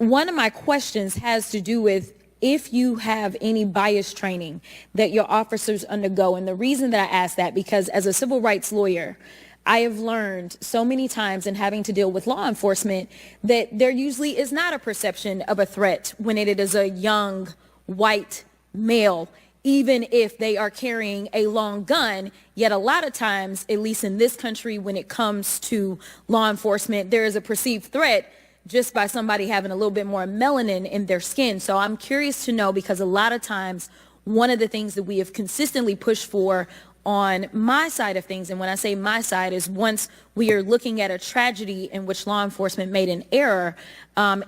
one of my questions has to do with if you have any bias training that your officers undergo. And the reason that I ask that, because as a civil rights lawyer, I have learned so many times in having to deal with law enforcement that there usually is not a perception of a threat when it is a young white male, even if they are carrying a long gun. Yet a lot of times, at least in this country, when it comes to law enforcement, there is a perceived threat just by somebody having a little bit more melanin in their skin. So I'm curious to know, because a lot of times, one of the things that we have consistently pushed for on my side of things, and when I say my side, is once we are looking at a tragedy in which law enforcement made an error,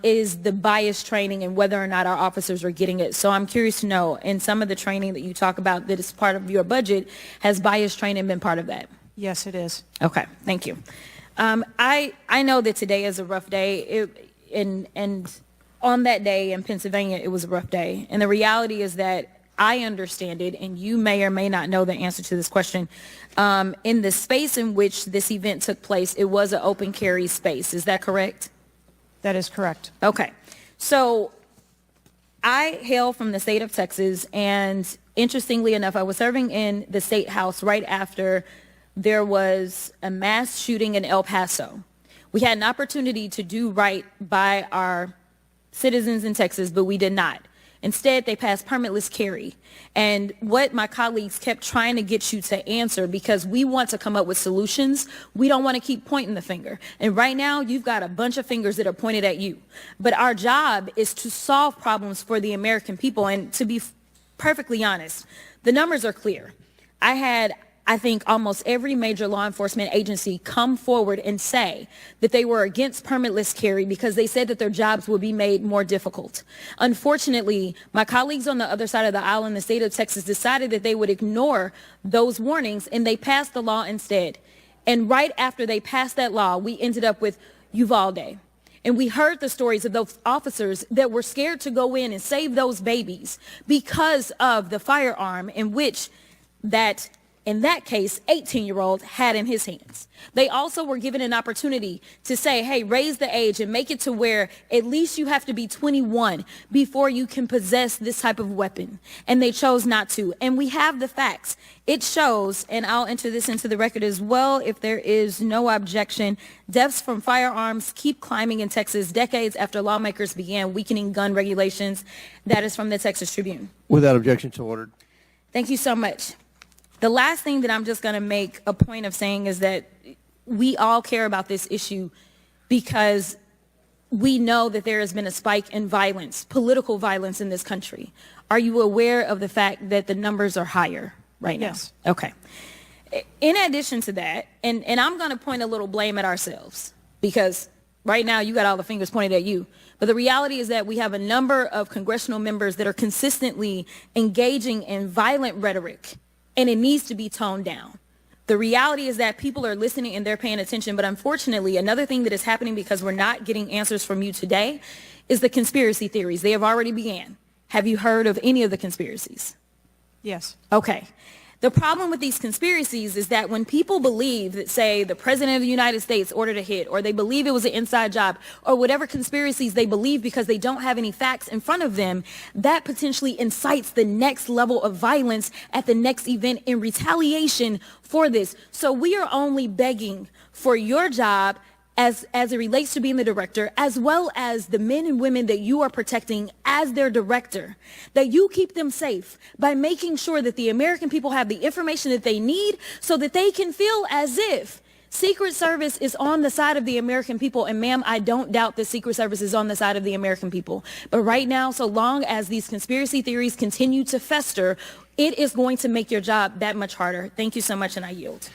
is the bias training and whether or not our officers are getting it. So I'm curious to know, in some of the training that you talk about that is part of your budget, has bias training been part of that? Yes, it is. Okay, thank you. I know that today is a rough day, and on that day in Pennsylvania, it was a rough day. And the reality is that I understand it, and you may or may not know the answer to this question. In the space in which this event took place, it was an open carry space. Is that correct? That is correct. Okay. So I hail from the state of Texas, and interestingly enough, I was serving in the state house right after there was a mass shooting in El Paso. We had an opportunity to do right by our citizens in Texas, but we did not. Instead, they passed permitless carry. And what my colleagues kept trying to get you to answer, because we want to come up with solutions, we don't want to keep pointing the finger. And right now, you've got a bunch of fingers that are pointed at you. But our job is to solve problems for the American people. And to be perfectly honest, the numbers are clear. I think almost every major law enforcement agency come forward and say that they were against permitless carry because they said that their jobs would be made more difficult. Unfortunately, my colleagues on the other side of the aisle in the state of Texas decided that they would ignore those warnings, and they passed the law instead. And right after they passed that law, we ended up with Uvalde. And we heard the stories of those officers that were scared to go in and save those babies because of the firearm in which in that case, 18-year-old had in his hands. They also were given an opportunity to say, hey, raise the age and make it to where at least you have to be 21 before you can possess this type of weapon. And they chose not to. And we have the facts. It shows, and I'll enter this into the record as well if there is no objection, deaths from firearms keep climbing in Texas decades after lawmakers began weakening gun regulations. That is from the Texas Tribune. Without objection, so ordered. Thank you so much. The last thing that I'm just going to make a point of saying is that we all care about this issue because we know that there has been a spike in violence, political violence in this country. Are you aware of the fact that the numbers are higher right now? Yes. Okay. In addition to that, and I'm going to point a little blame at ourselves, because right now you got all the fingers pointed at you. But the reality is that we have a number of congressional members that are consistently engaging in violent rhetoric, and it needs to be toned down. The reality is that people are listening and they're paying attention, but unfortunately, another thing that is happening because we're not getting answers from you today is the conspiracy theories. They have already began. Have you heard of any of the conspiracies? Yes. Okay. The problem with these conspiracies is that when people believe that, say, the president of the United States ordered a hit, or they believe it was an inside job, or whatever conspiracies they believe because they don't have any facts in front of them, that potentially incites the next level of violence at the next event in retaliation for this. So we are only begging for your job as it relates to being the director, as well as the men and women that you are protecting as their director, that you keep them safe by making sure that the American people have the information that they need so that they can feel as if Secret Service is on the side of the American people. And ma'am, I don't doubt the Secret Service is on the side of the American people. But right now, so long as these conspiracy theories continue to fester, it is going to make your job that much harder. Thank you so much, and I yield.